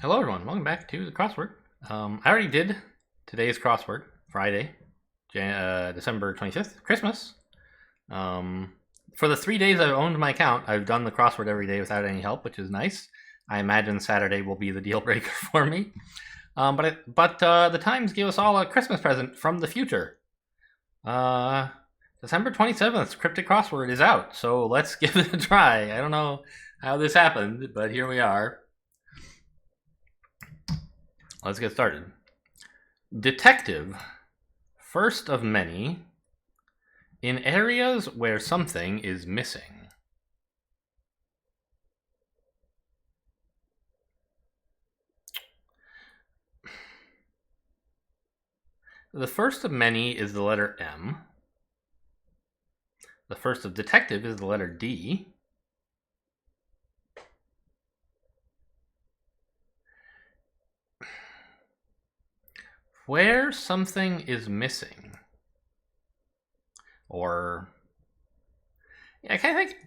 Hello, everyone. Welcome back to the crossword. I already did today's crossword, Friday, December 25th, Christmas. For the 3 days I've owned my account, I've done the crossword every day without any help, which is nice. I imagine Saturday will be the deal breaker for me. But the Times gave us all a Christmas present from the future. December 27th, Cryptic Crossword is out, so let's give it a try. I don't know how this happened, but here we are. Let's get started. Detective, first of many, in areas where something is missing. The first of many is the letter M. The first of detective is the letter D. Where something is missing. Or, I kind of think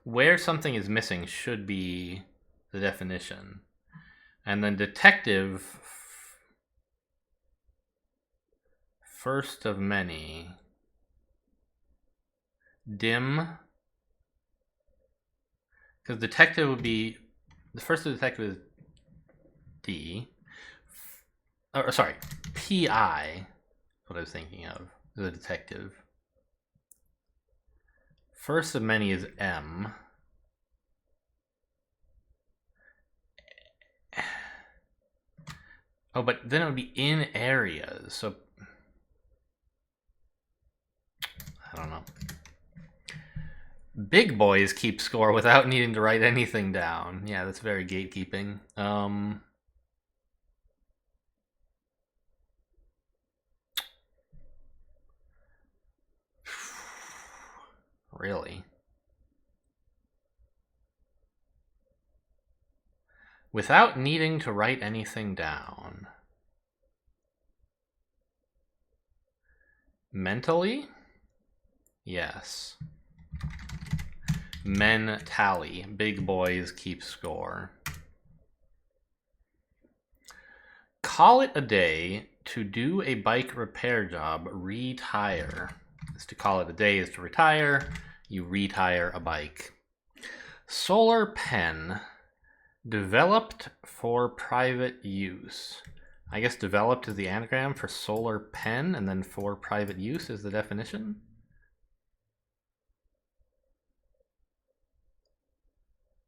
where something is missing should be the definition. And then detective, first of many. Dim, because detective would be, the first of detective is D. Or sorry, PI, what I was thinking of, the detective. First of many is M. Oh, but then it would be in areas, so I don't know. Big boys keep score without needing to write anything down. Yeah, that's very gatekeeping. Really? Without needing to write anything down. Mentally? Yes. Men tally. Big boys keep score. Call it a day. To do a bike repair job, retire. Is to call it a day is to retire. You retire a bike. Solar pen. Developed for private use. I guess developed is the anagram for solar pen, and then for private use is the definition.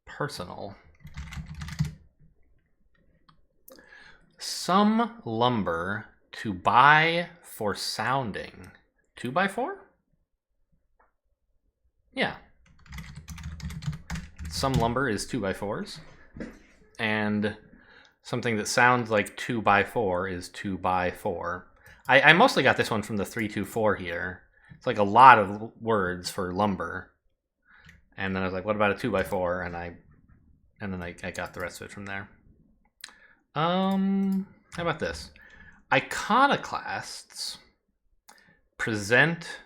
Personal. Some lumber to buy for sounding. 2x4? Yeah. Some lumber is 2x4s. And something that sounds like 2x4 is 2x4. I mostly got this one from the 324 here. It's like a lot of words for lumber. And then I was like, what about a 2x4? And then I got the rest of it from there. How about this? Iconoclasts present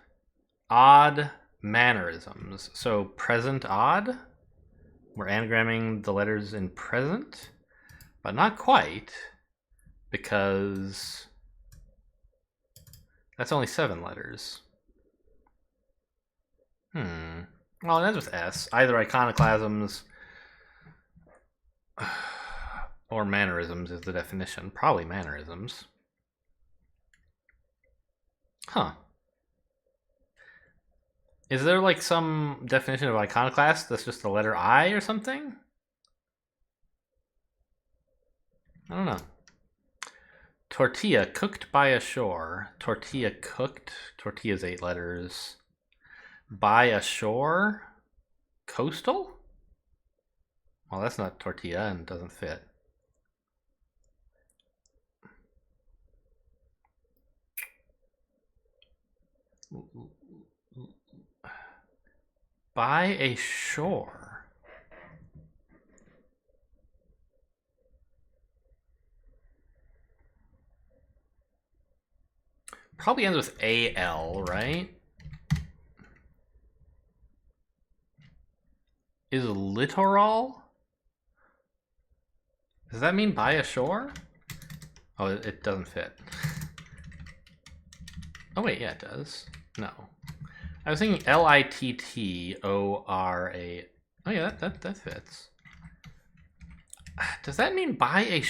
odd mannerisms. So present odd, we're anagramming the letters in present, but not quite, because that's only 7 letters. Well, it ends with S. Either iconoclasms or mannerisms is the definition. Probably mannerisms. Huh. Is there like some definition of iconoclast that's just the letter I or something? I don't know. Tortilla cooked by ashore. Tortilla cooked. Tortilla's 8 letters. By ashore. Coastal? Well, that's not tortilla and doesn't fit. By a shore. Probably ends with AL, right? Is littoral? Does that mean by a shore? Oh, it doesn't fit. Oh wait, yeah, it does. No. I was thinking Littora. Oh yeah, that fits. Does that mean by a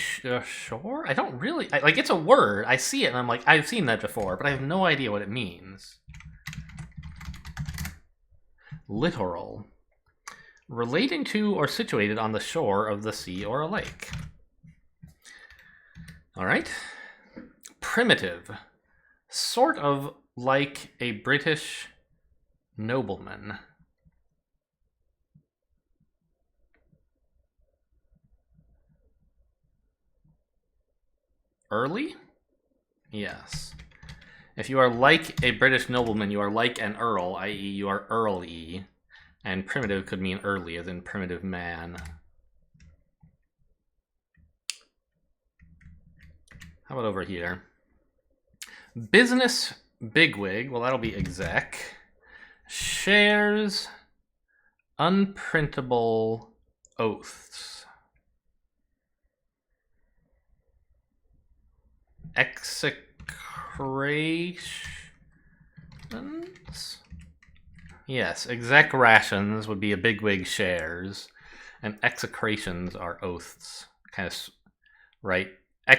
shore? I don't really... like, it's a word. I see it, and I'm like, I've seen that before, but I have no idea what it means. Littoral. Relating to or situated on the shore of the sea or a lake. All right. Primitive. Sort of like a British nobleman. Early? Yes. If you are like a British nobleman, you are like an earl, i.e. you are early. And primitive could mean early, as in primitive man. How about over here? Business bigwig. Well, that'll be exec. Shares unprintable oaths. Execrations? Yes, exec rations would be a bigwig shares, and execrations are oaths. Kind of, right? I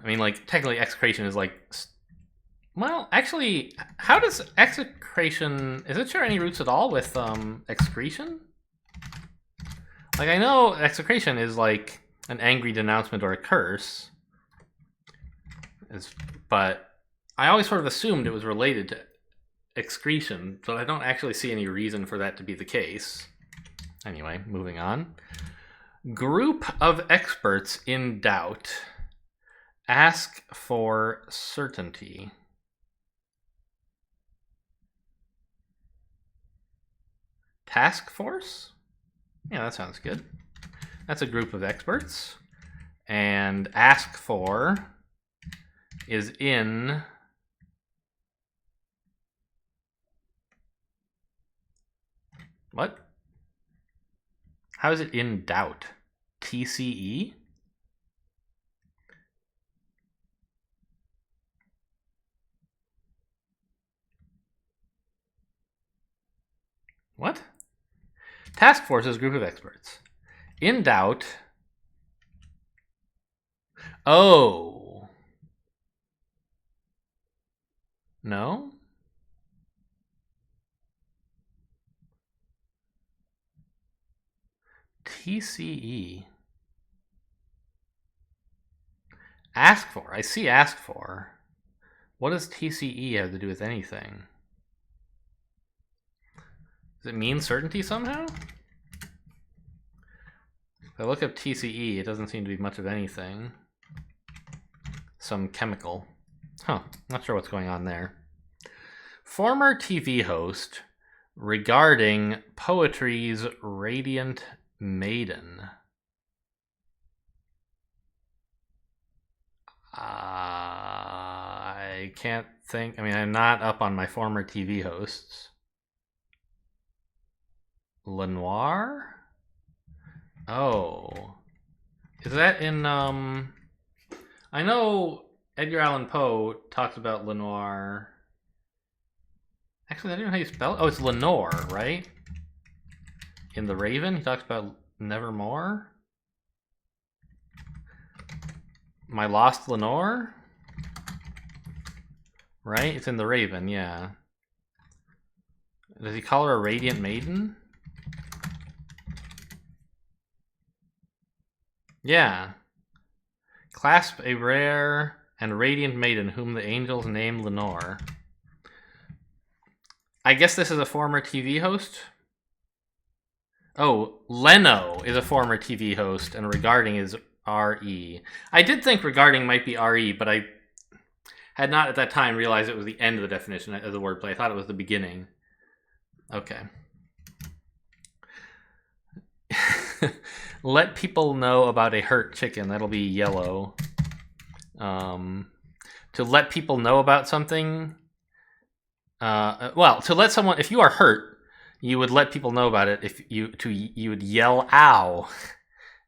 mean, like, technically execration is like... Well, actually, how does execration... Is it share any roots at all with excretion? Like, I know execration is like an angry denouncement or a curse. But I always sort of assumed it was related to excretion, but I don't actually see any reason for that to be the case. Anyway, moving on. Group of experts in doubt. Ask for certainty. Task force? Yeah, that sounds good. That's a group of experts. And ask for is in what? How is it in doubt? TCE? What? Task force is a group of experts. In doubt. Oh. No? TCE. Ask for. I see ask for. What does TCE have to do with anything? Does it mean certainty somehow? If I look up TCE, it doesn't seem to be much of anything. Some chemical. Huh, not sure what's going on there. Former TV host regarding poetry's radiant maiden. I can't think. I mean, I'm not up on my former TV hosts. Lenoir? Oh. Is that in, I know Edgar Allan Poe talks about Lenoir. Actually, I don't know how you spell it. Oh, it's Lenore, right? In The Raven, he talks about Nevermore. My Lost Lenore? Right? It's in The Raven, yeah. Does he call her a radiant maiden? Yeah. Clasp a rare and radiant maiden whom the angels name Lenore. I guess this is a former TV host? Oh, Leno is a former TV host, and regarding is R-E. I did think regarding might be R-E, but I had not at that time realized it was the end of the definition of the wordplay. I thought it was the beginning. Okay. Let people know about a hurt chicken. That'll be yellow. To let people know about something. Well, to let someone, if you are hurt, you would let people know about it. If you would yell "ow"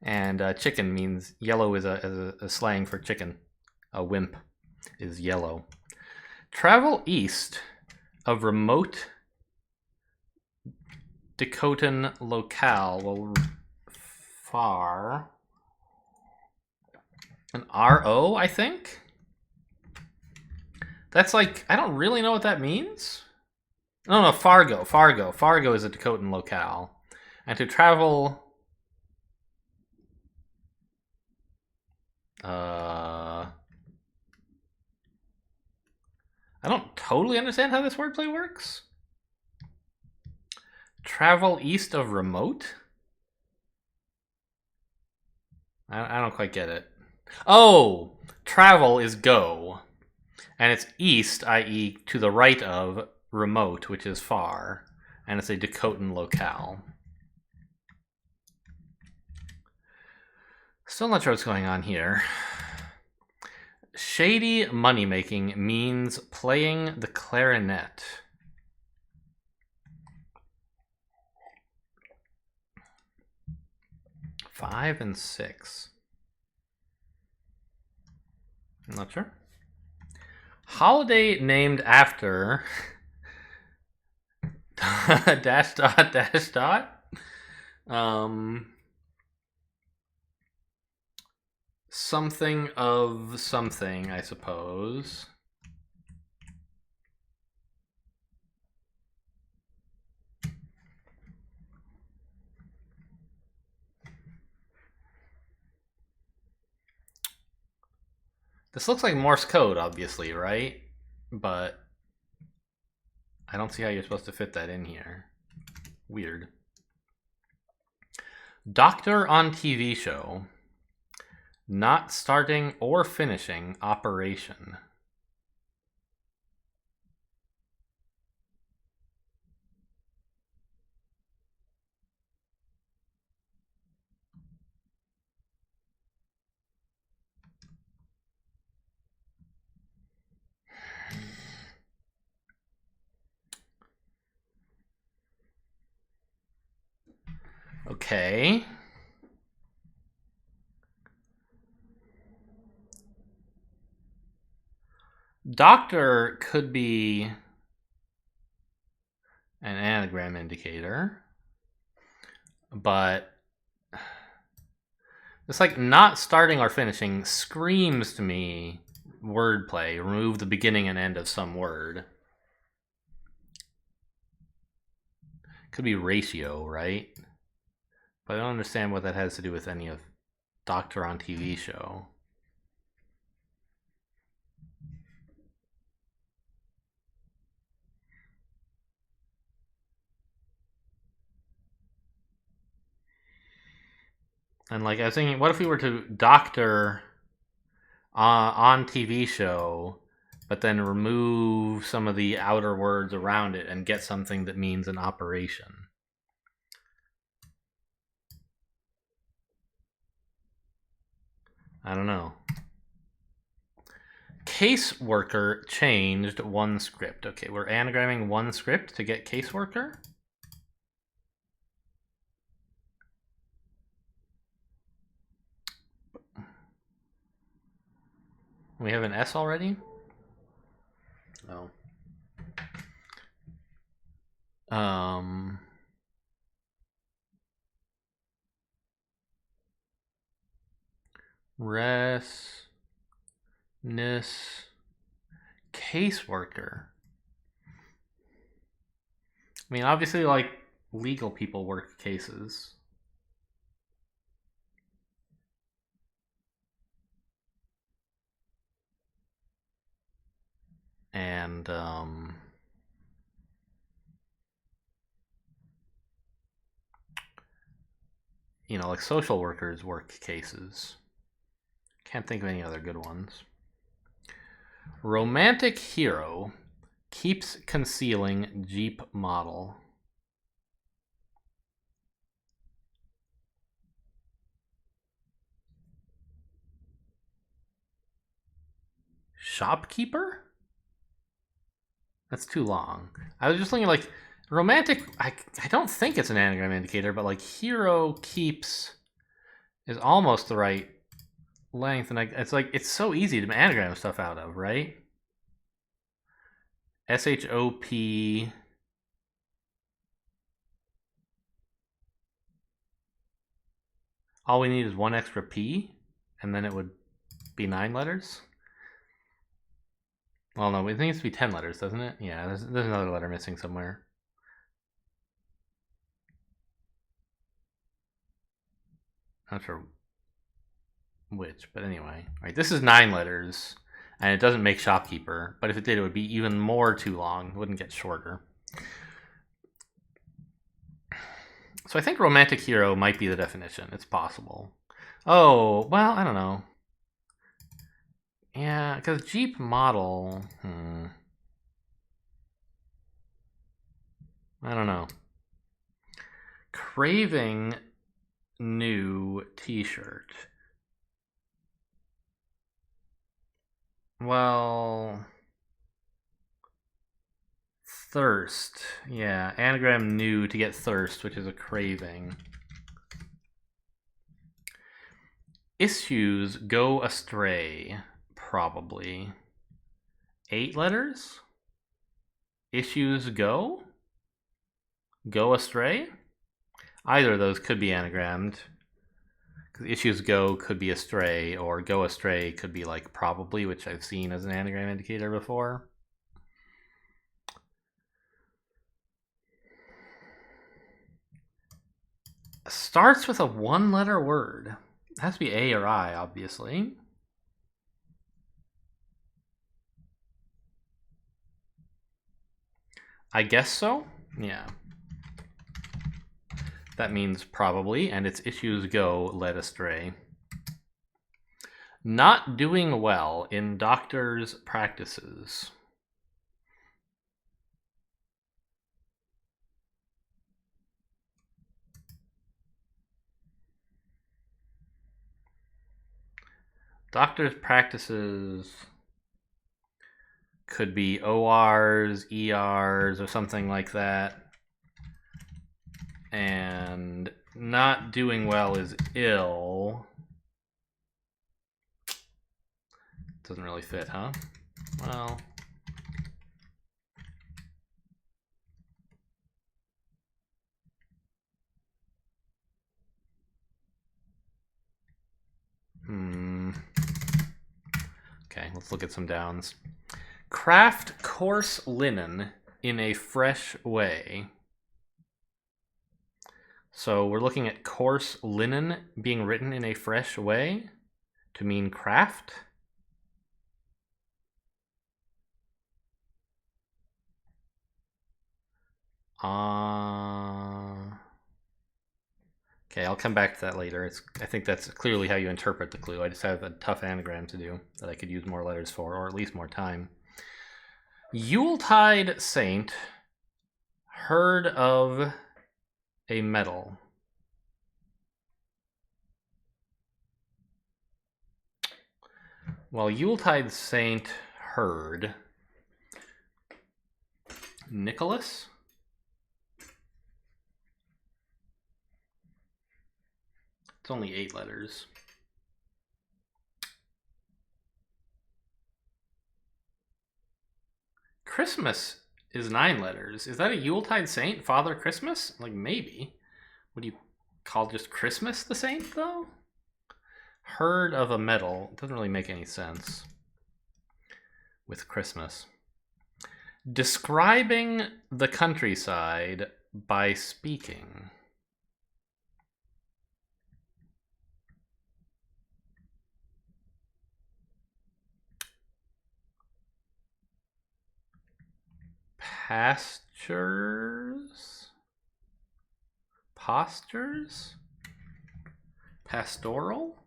And chicken means yellow is a slang for chicken. A wimp is yellow. Travel east of remote Dakotan locale. Well, far. An RO, I think? That's like, I don't really know what that means. No, Fargo. Fargo is a Dakotan locale. And to travel... I don't totally understand how this wordplay works. Travel east of remote? I don't quite get it. Oh! Travel is go. And it's east, i.e. to the right of remote, which is far. And it's a Dakotan locale. Still not sure what's going on here. Shady money-making means playing the clarinet. Five and six. I'm not sure. Holiday named after... dash dot, dash dot. Something of something, I suppose. This looks like Morse code, obviously, right? But I don't see how you're supposed to fit that in here. Weird. Doctor on TV show. Not starting or finishing operation. Okay. Doctor could be an anagram indicator, but it's like not starting or finishing screams to me wordplay. Remove the beginning and end of some word. Could be ratio, right? But I don't understand what that has to do with any of Doctor on TV show. And like I was thinking, what if we were to doctor on TV show, but then remove some of the outer words around it and get something that means an operation? I don't know. Caseworker changed one script. Okay, we're anagramming one script to get caseworker. We have an S already? Oh. Caseworker. I mean, obviously, like, legal people work cases. And, you know, like social workers work cases. Can't think of any other good ones. Romantic hero keeps concealing Jeep model. Shopkeeper? That's too long. I was just thinking like romantic. I don't think it's an anagram indicator, but like hero keeps is almost the right length, and it's like it's so easy to anagram stuff out of, right? SHOP. All we need is one extra P, and then it would be 9 letters. Well, no, it needs to be 10 letters, doesn't it? Yeah, there's another letter missing somewhere. Not sure which, but anyway. All right, this is 9 letters, and it doesn't make shopkeeper, but if it did, it would be even more too long. It wouldn't get shorter. So I think romantic hero might be the definition. It's possible. Oh, well, I don't know. Yeah, because Jeep model, I don't know. Craving new t-shirt. Well, thirst. Yeah, anagram new to get thirst, which is a craving. Issues go astray, probably. 8 letters? Issues go? Go astray? Either of those could be anagrammed. Because issues go could be astray, or go astray could be like probably, which I've seen as an anagram indicator before. Starts with a 1-letter word. It has to be A or I, obviously. I guess so. Yeah. That means probably, and its issues go led astray. Not doing well in doctors' practices. Doctors' practices could be ORs, ERs, or something like that. And not doing well is ill. Doesn't really fit, huh? Well, okay, let's look at some downs. Craft coarse linen in a fresh way. So we're looking at coarse linen being written in a fresh way to mean craft. Okay, I'll come back to that later. I think that's clearly how you interpret the clue. I just have a tough anagram to do that I could use more letters for, or at least more time. Yuletide saint heard of a medal. Well, Yuletide saint heard. Nicholas? It's only 8 letters. Christmas is 9 letters. Is that a Yuletide saint? Father Christmas? Like, maybe. Would you call just Christmas the saint, though? Heard of a medal. Doesn't really make any sense with Christmas. Describing the countryside by speaking. Pastures? Postures? Pastoral?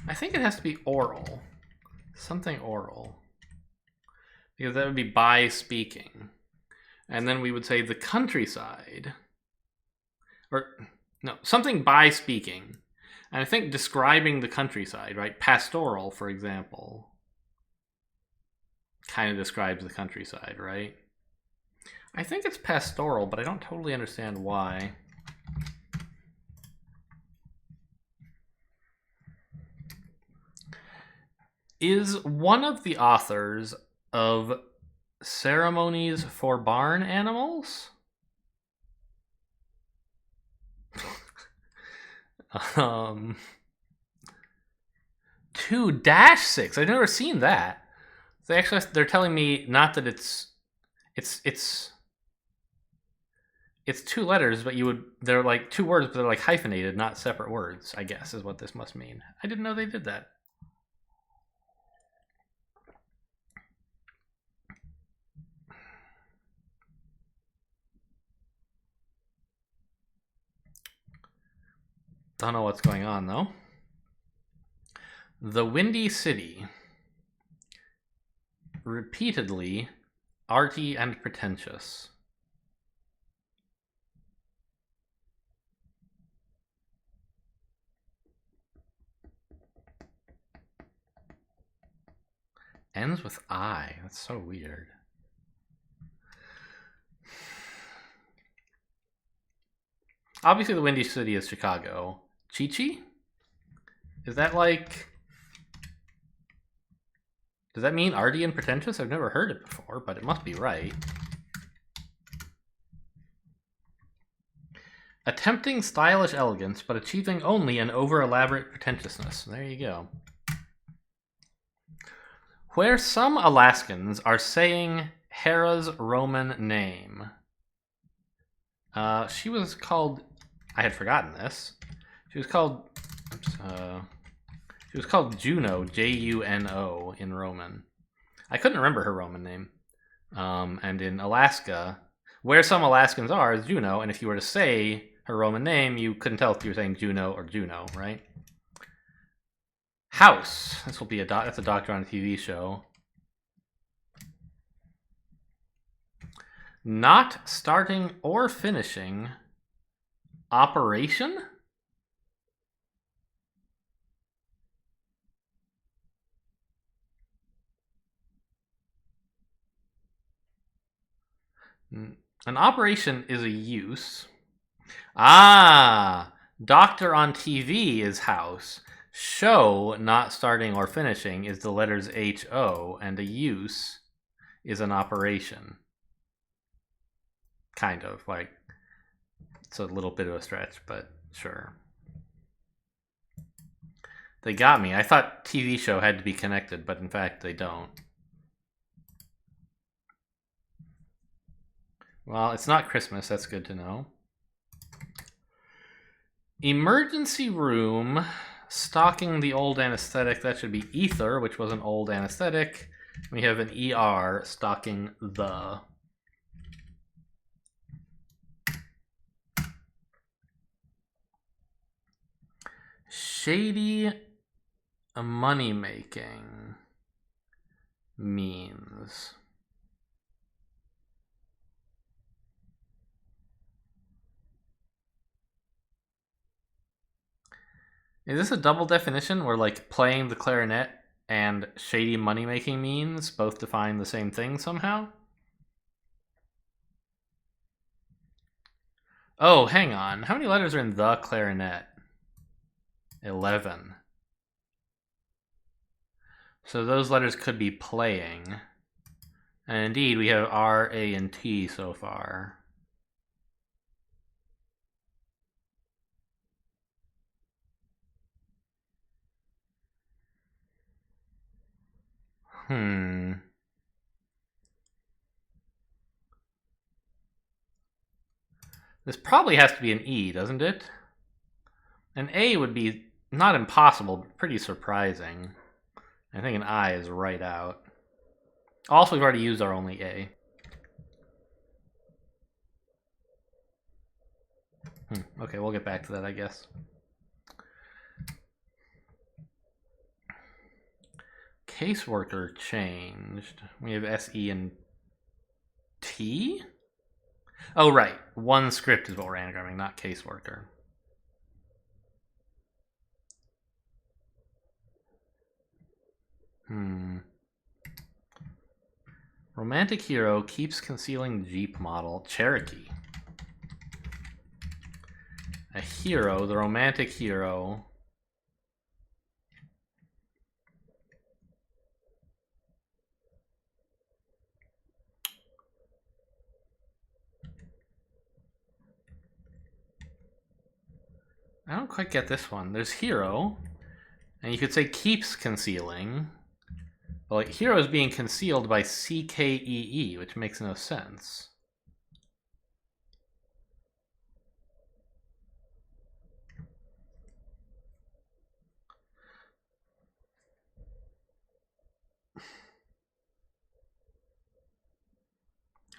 I think it has to be oral. Something oral. Because that would be by speaking. And then we would say the countryside. Or, no, something by speaking. And I think describing the countryside, right? Pastoral, for example, kind of describes the countryside, right? I think it's pastoral, but I don't totally understand why. Is one of the authors of Ceremonies for Barn Animals? 2-6. I've never seen that. They're telling me not that it's 2 letters, but they're like 2 words, but they're like hyphenated, not separate words, I guess is what this must mean. I didn't know they did that. Don't know what's going on though. The Windy City. Repeatedly arty and pretentious. Ends with I. That's so weird. Obviously the Windy City is Chicago. Chi-Chi? Is that like... Does that mean arty and pretentious? I've never heard it before, but it must be right. Attempting stylish elegance, but achieving only an over-elaborate pretentiousness. There you go. Where some Alaskans are saying Hera's Roman name. She was called... I had forgotten this. She was called... She was called Juno, Juno, in Roman. I couldn't remember her Roman name. And in Alaska, where some Alaskans are is Juno, and if you were to say her Roman name, you couldn't tell if you were saying Juno or Juno, right? House. This will be that's a doctor on a TV show. Not starting or finishing operation? An operation is a use. Ah, doctor on TV is house. Show, not starting or finishing, is the letters H-O, and a use is an operation. Kind of, like, it's a little bit of a stretch, but sure. They got me. I thought TV show had to be connected, but in fact they don't. Well, it's not Christmas, that's good to know. Emergency room, stalking the old anesthetic, that should be ether, which was an old anesthetic. We have an ER, stalking the. Shady money making means. Is this a double definition where like playing the clarinet and shady money making means both define the same thing somehow? Oh, hang on. How many letters are in the clarinet? 11. So those letters could be playing. And indeed, we have R, A, and T so far. This probably has to be an E, doesn't it? An A would be not impossible, but pretty surprising. I think an I is right out. Also, we've already used our only A. Okay, we'll get back to that, I guess. Caseworker changed. We have SE and T? Oh, right. One script is what we're anagramming, not caseworker. Romantic hero keeps concealing Jeep model Cherokee. A hero, the romantic hero. I don't quite get this one. There's hero, and you could say keeps concealing. But like hero is being concealed by CKEE, which makes no sense.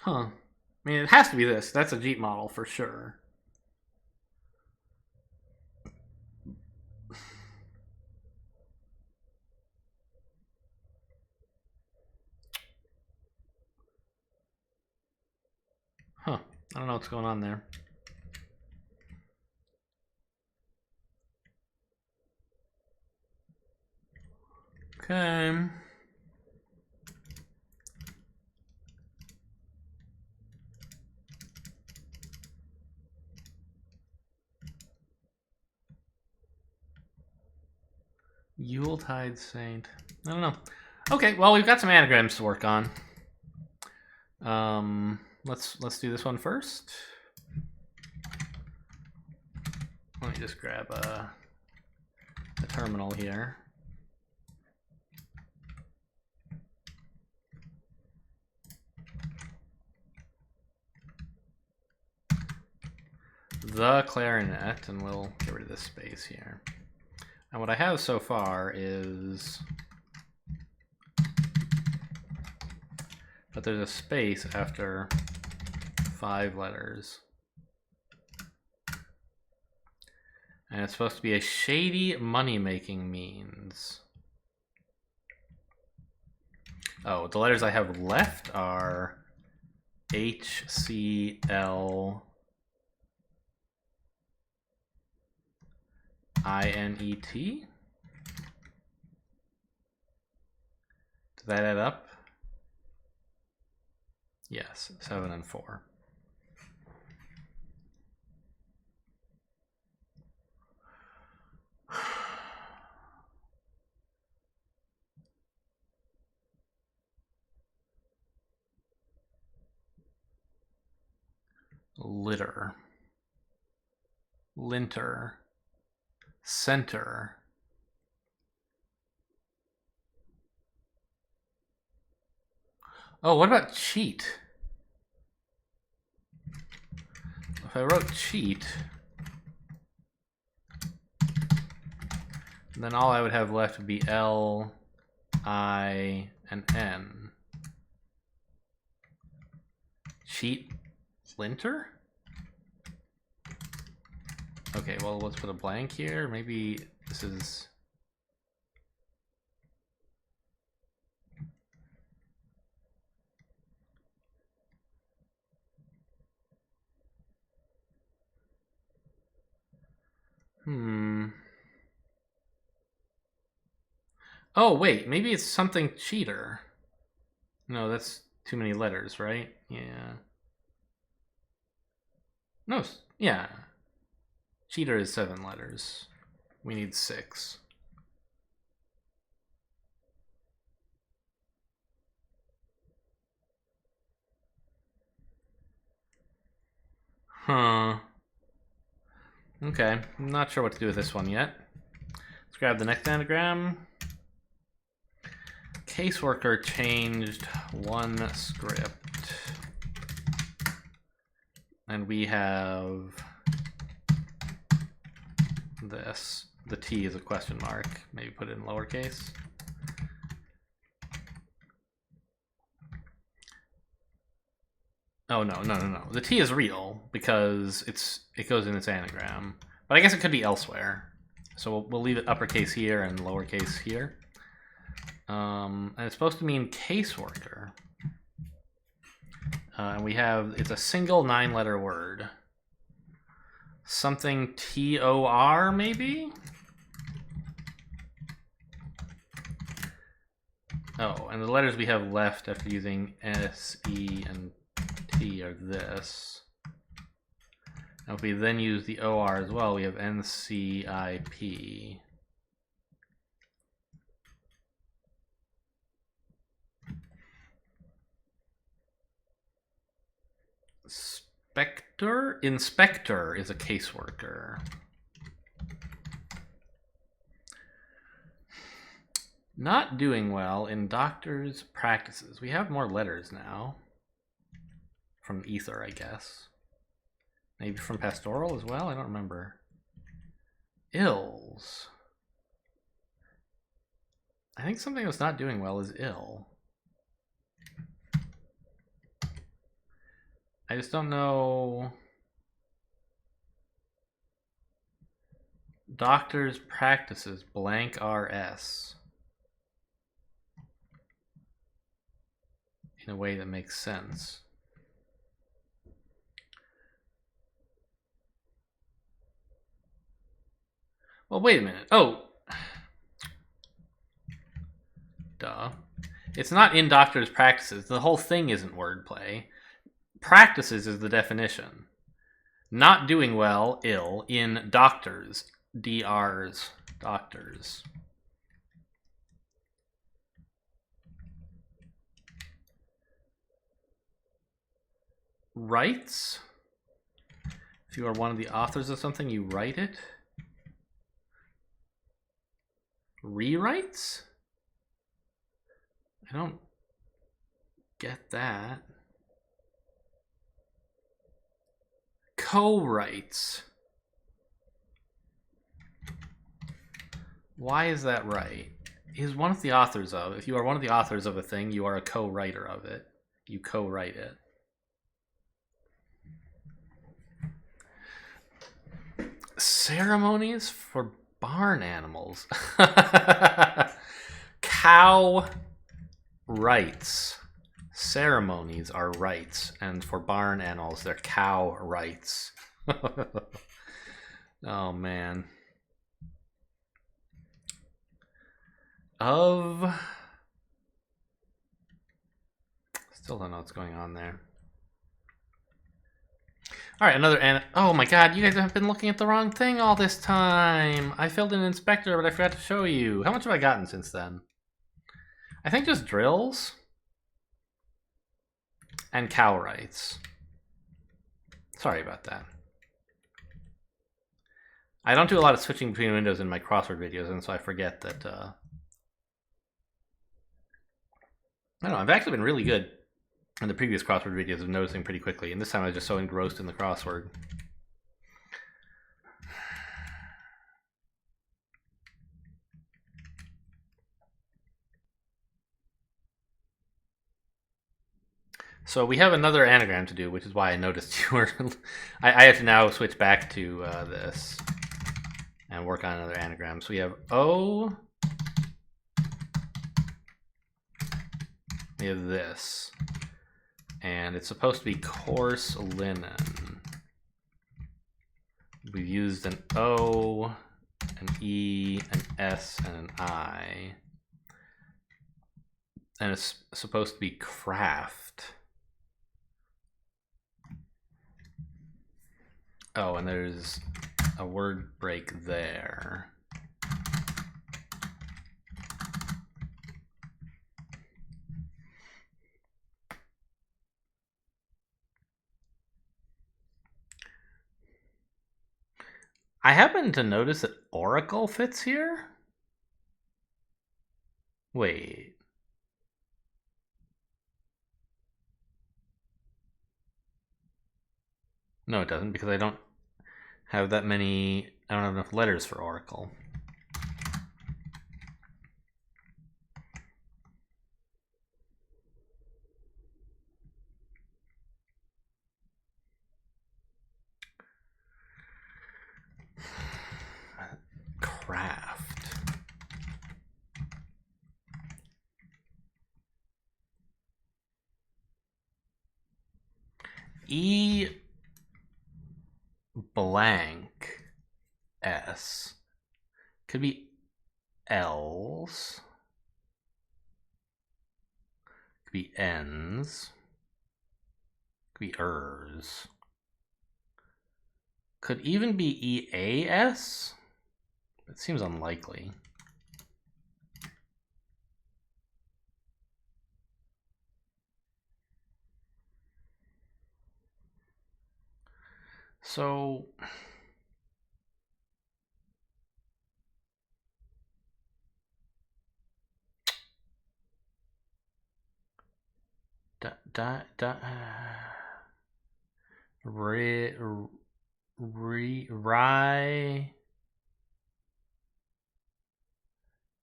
Huh. I mean, it has to be this. That's a Jeep model for sure. Huh. I don't know what's going on there. Okay. Yuletide Saint. I don't know. Okay, well, we've got some anagrams to work on. Let's do this one first. Let me just grab a terminal here. The clarinet, and we'll get rid of this space here. And what I have so far is, but there's a space after 5 letters. And it's supposed to be a shady money-making means. Oh, the letters I have left are H, C, L, I-N-E-T? Does that add up? Yes, 7 and 4. Litter. Linter. Center. Oh, what about cheat? If I wrote cheat, then all I would have left would be L, I, and N. Cheat linter? Okay, well, let's put a blank here. Maybe this is... Oh, wait, maybe it's something cheater. No, that's too many letters, right? Yeah. No, yeah. Cheater is 7 letters. We need 6. Huh. Okay, I'm not sure what to do with this one yet. Let's grab the next anagram. Caseworker changed one script. And we have this. The T is a question mark. Maybe put it in lowercase. Oh, no. The T is real because it goes in its anagram. But I guess it could be elsewhere. So we'll leave it uppercase here and lowercase here. And it's supposed to mean caseworker. And we have, it's a single 9-letter word. Something T-O-R, maybe? Oh, and the letters we have left after using S, E, and T are this. Now if we then use the OR as well, we have N, C, I, P. Inspector is a caseworker. Not doing well in doctor's practices. We have more letters now. From ether, I guess. Maybe from pastoral as well? I don't remember. Ills. I think something that's not doing well is ill. I just don't know. Doctor's practices, blank RS. In a way that makes sense. Well, wait a minute. Oh. Duh. It's not in doctor's practices. The whole thing isn't wordplay. Practices is the definition. Not doing well, ill, in doctors. DRs. Doctors. Rights? If you are one of the authors of something, you write it. Rewrites? I don't get that. Co-writes. Why is that right? Is one of the authors of. If you are one of the authors of a thing, you are a co-writer of it. You co-write it. Ceremonies for barn animals. Cow rights. Ceremonies are rights, and for barn animals, they're cow rights. Oh, man. Of... Still don't know what's going on there. Alright, another... Oh my god, you guys have been looking at the wrong thing all this time! I filled in inspector, but I forgot to show you. How much have I gotten since then? I think just drills. And cow rights. Sorry about that. I don't do a lot of switching between windows in my crossword videos, and so I forget that... I don't know, I've actually been really good in the previous crossword videos of noticing pretty quickly, and this time I was just so engrossed in the crossword. So we have another anagram to do, which is why I noticed you were... I have to now switch back to this and work on another anagram. So we have O. We have this. And it's supposed to be coarse linen. We've used an O, an E, an S, and an I. And it's supposed to be craft. Oh, and there's a word break there. I happen to notice that Oracle fits here. Wait. No, it doesn't, because I don't have that many... I don't have enough letters for Oracle. Craft. E blank S could be L's. Could be ends. Could be ers. Could even be EAS? It seems unlikely. So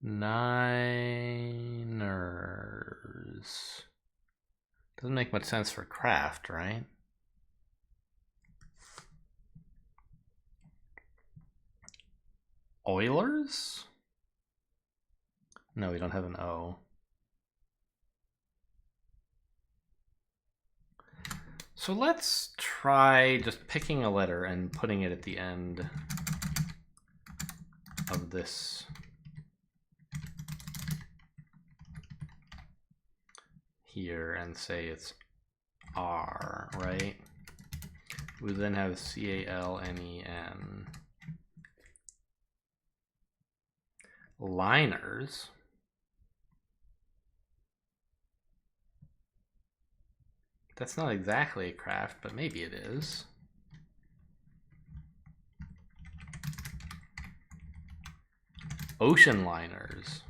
Niners. Doesn't make much sense for craft, right? Oilers? No, we don't have an O. So let's try just picking a letter and putting it at the end of this here and say it's R, right? We then have CALNEN. Liners. That's not exactly a craft, but maybe it is. Ocean liners.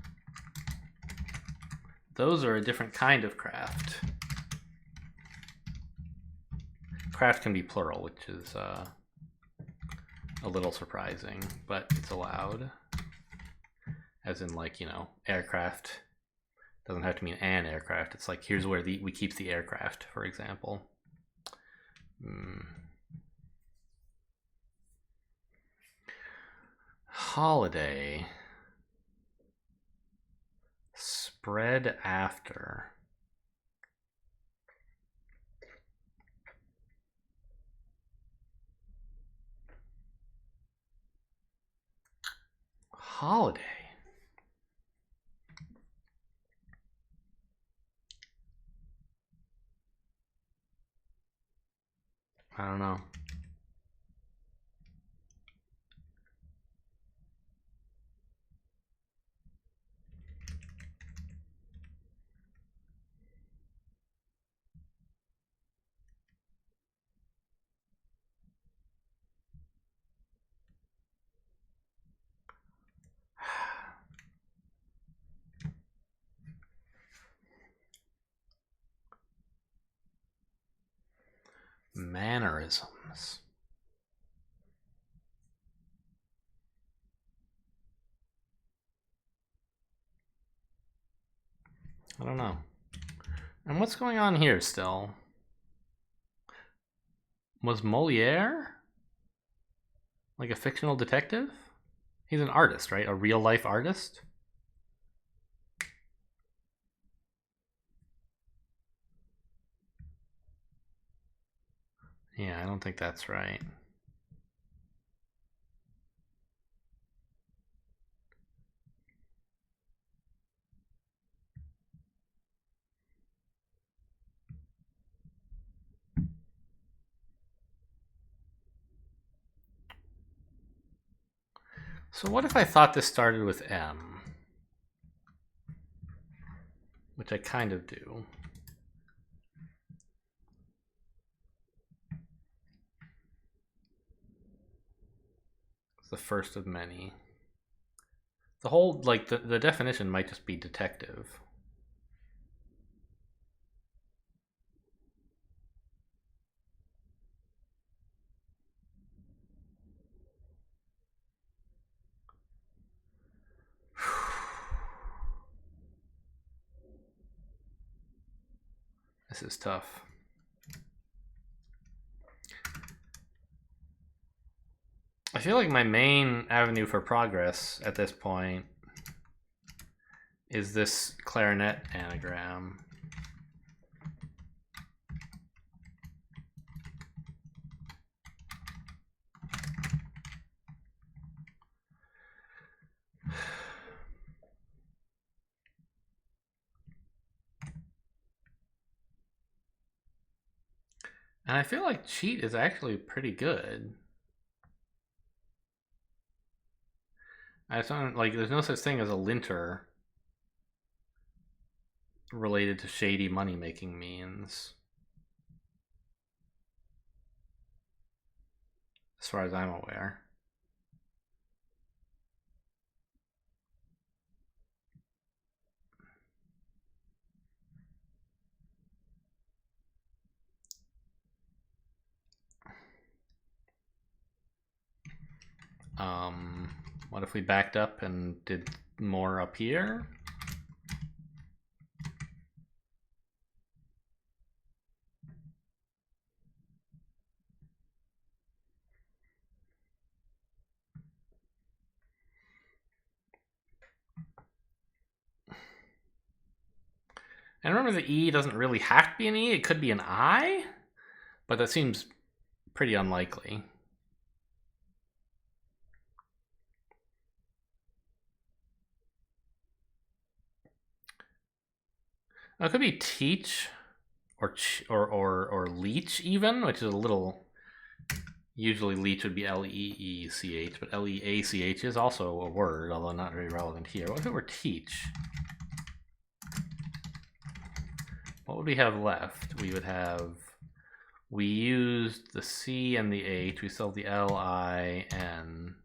Those are a different kind of craft. Craft can be plural, which is a little surprising, but it's allowed. As in, like, you know, aircraft. Doesn't have to mean an aircraft. It's like, here's where we keep the aircraft, for example. Holiday. Spread after. Holiday. I don't know. Mannerisms. I don't know. And what's going on here still? Was Moliere like a fictional detective? He's an artist, right? A real life artist? Yeah, I don't think that's right. So what if I thought this started with M? Which I kind of do. It's the first of many. The whole, like, the definition might just be detective. This is tough. I feel like my main avenue for progress at this point is this clarinet anagram. And I feel like cheat is actually pretty good. I just don't, like, there's no such thing as a linter related to shady money making means, as far as I'm aware. What if we backed up and did more up here? And remember, the E doesn't really have to be an E. It could be an I, but that seems pretty unlikely. It could be teach or leech even, which is a little. Usually leech would be L-E-E-C-H, but L-E-A-C-H is also a word, although not very relevant here. What if it were teach? What would we have left? We would have. We used the C and the H. We still have the L-I-N.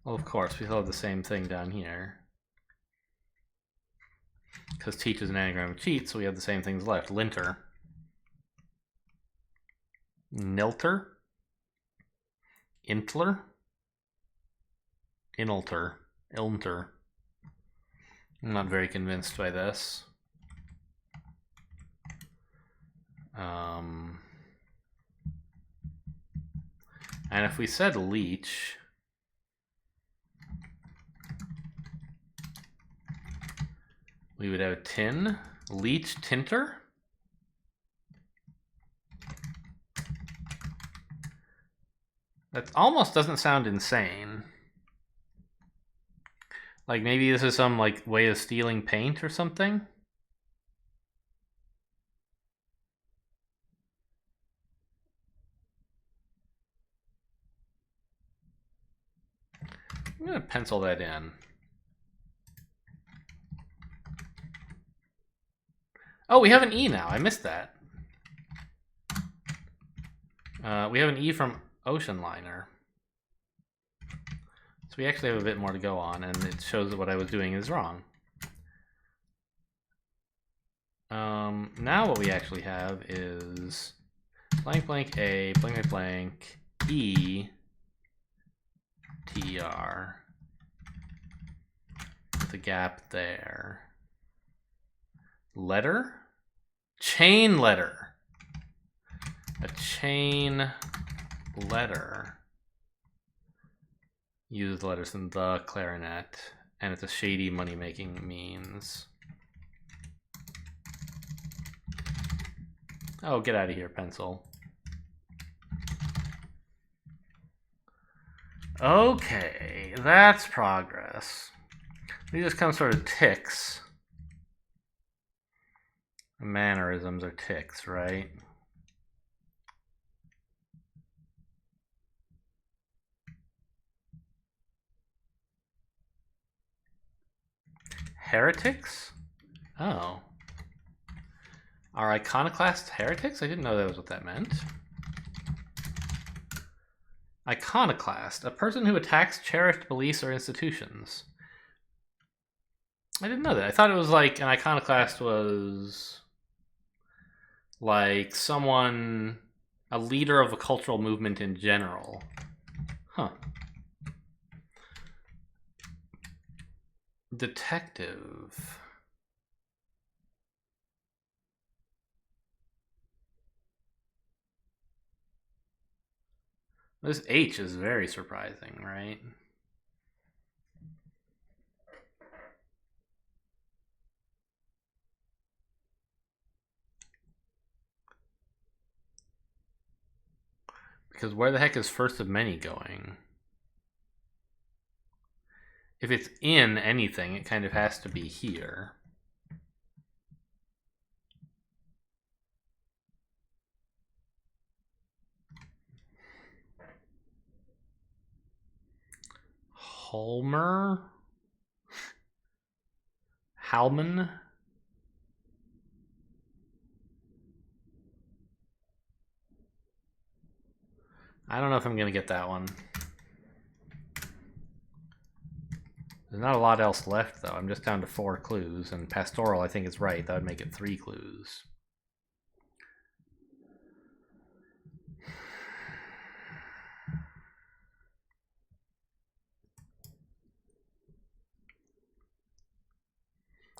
Well, of course, we still have the same thing down here. Because teach is an anagram of cheat, so we have the same things left. Linter. Nilter. Intler. Inalter. Ilmter. I'm not very convinced by this. And if we said leech, we would have tin, leech, tinter. That almost doesn't sound insane. Like maybe this is some like way of stealing paint or something. I'm gonna pencil that in. Oh, we have an E now. I missed that. We have an E from Ocean Liner. So we actually have a bit more to go on, and it shows that what I was doing is wrong. Now what we actually have is blank blank A, blank blank blank E, TR, with a gap there. Letter? Chain letter. A chain letter. Use the letters in the clarinet, and it's a shady money-making means. Oh, get out of here, pencil. Okay, that's progress. These just come sort of ticks. Mannerisms are ticks, right? Heretics? Oh. Are iconoclasts heretics? I didn't know that was what that meant. Iconoclast, a person who attacks cherished beliefs or institutions. I didn't know that. I thought it was like an iconoclast was like someone, a leader of a cultural movement in general. Huh. Detective. This H is very surprising, right? Because where the heck is first of many going? If it's in anything, it kind of has to be here. Halmer? Halman? I don't know if I'm going to get that one. There's not a lot else left, though. I'm just down to 4 clues, and pastoral, I think, is right. That would make it 3 clues.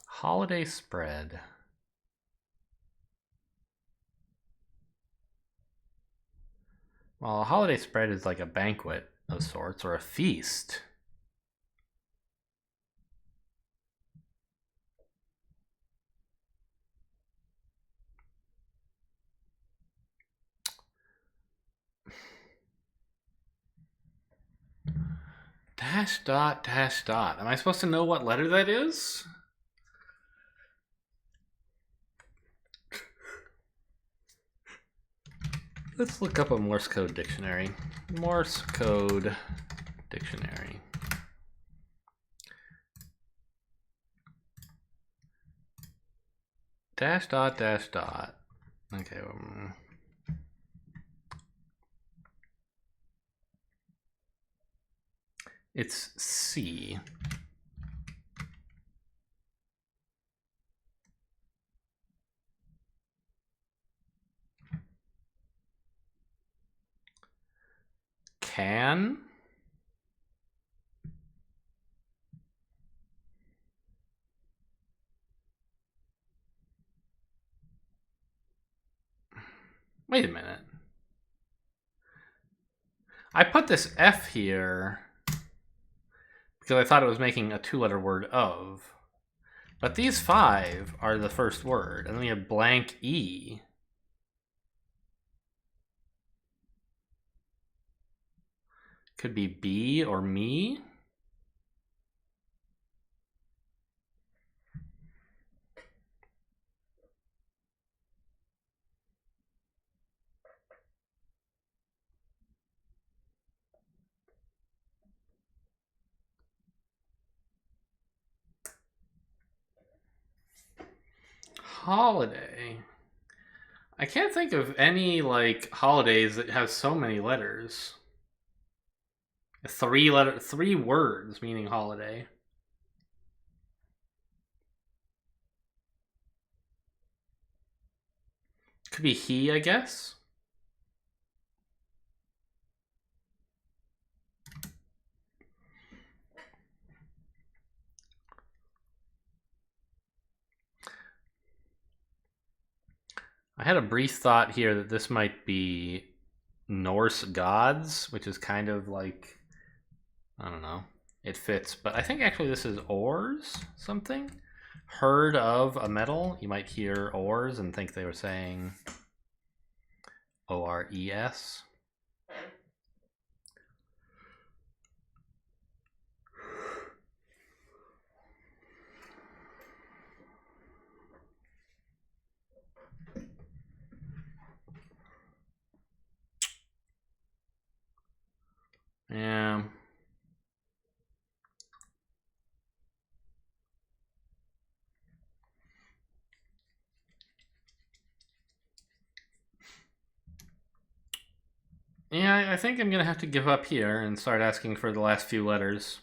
Holiday spread. Well, a holiday spread is like a banquet of sorts, or a feast. Dash dot dash dot. Am I supposed to know what letter that is? Let's look up a Morse code dictionary. Morse code dictionary. Dash dot dash dot. Okay. It's C. Can? Wait a minute. I put this F here because I thought it was making a 2-letter word of. But these 5 are the first word. And then we have blank E. Could be B or me. Holiday. I can't think of any like holidays that have so many letters. 3 words meaning holiday. Could be he, I guess. I had a brief thought here that this might be Norse gods, which is kind of like, I don't know, it fits. But I think actually this is ores, something. Heard of a metal. You might hear ores and think they were saying O-R-E-S. Yeah. Yeah, I think I'm going to have to give up here and start asking for the last few letters.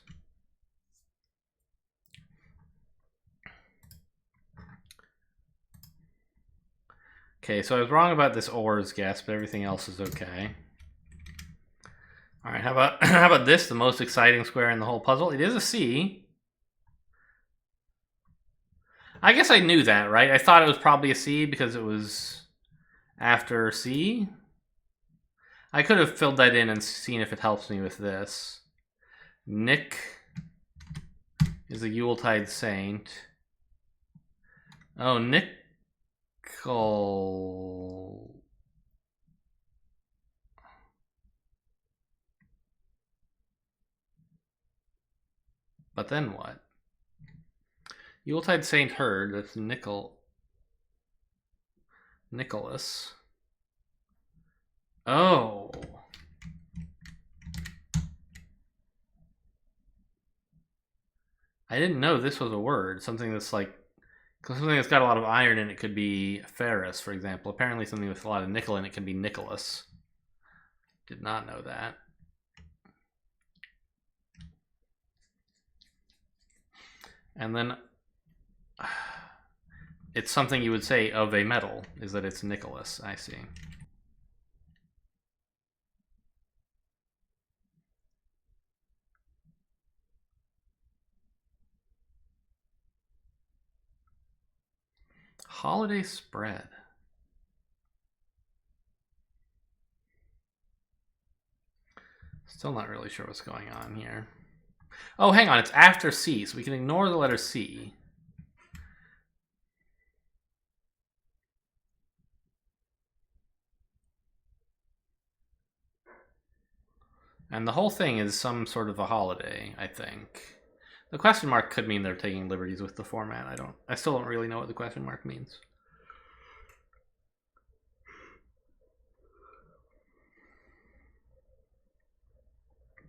Okay, so I was wrong about this ores guess, but everything else is okay. All right, how about this, the most exciting square in the whole puzzle? It is a C. I guess I knew that, right? I thought it was probably a C because it was after C. I could have filled that in and seen if it helps me with this. Nick is a Yuletide saint. Oh, Nickel. But then what? Yuletide Saint Herd, that's Nicholas. Oh. I didn't know this was a word. Something that's like, something that's got a lot of iron in it could be ferrous, for example. Apparently something with a lot of nickel in it can be Nicholas. Did not know that. And then it's something you would say of a metal, is that it's Nicholas. I see. Holiday spread. Still not really sure what's going on here. Oh, hang on. It's after C, so we can ignore the letter C. And the whole thing is some sort of a holiday, I think. The question mark could mean they're taking liberties with the format. I still don't really know what the question mark means.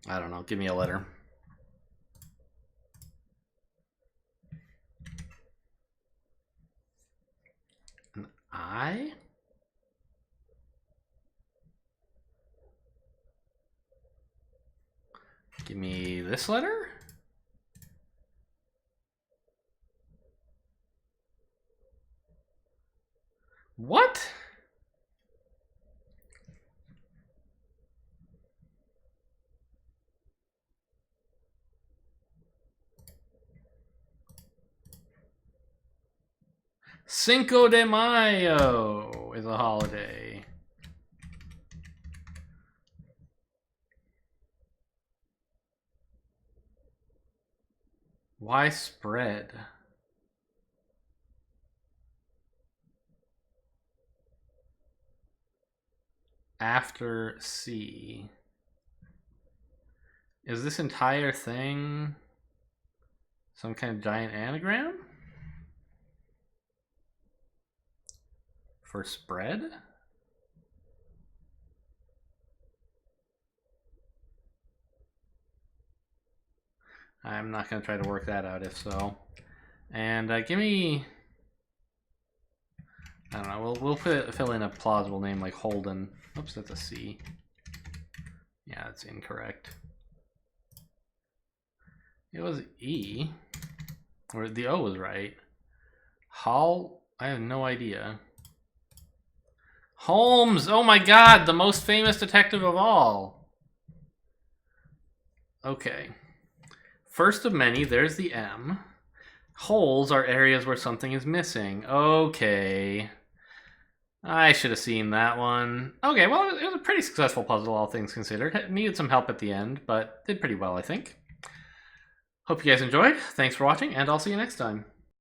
I don't know. Give me a letter. An I? Give me this letter? What? Cinco de Mayo is a holiday. Why spread? After C. Is this entire thing some kind of giant anagram? For spread? I'm not going to try to work that out if so. And give me... I don't know, we'll fill in a plausible name like Holden. Oops, that's a C. Yeah, that's incorrect. It was E. Or the O was right. Hall? I have no idea. Holmes! Oh my god, the most famous detective of all. Okay. First of many, there's the M. Holes are areas where something is missing. Okay. I should have seen that one. Okay, well, it was a pretty successful puzzle, all things considered. It needed some help at the end, but did pretty well, I think. Hope you guys enjoyed. Thanks for watching, and I'll see you next time.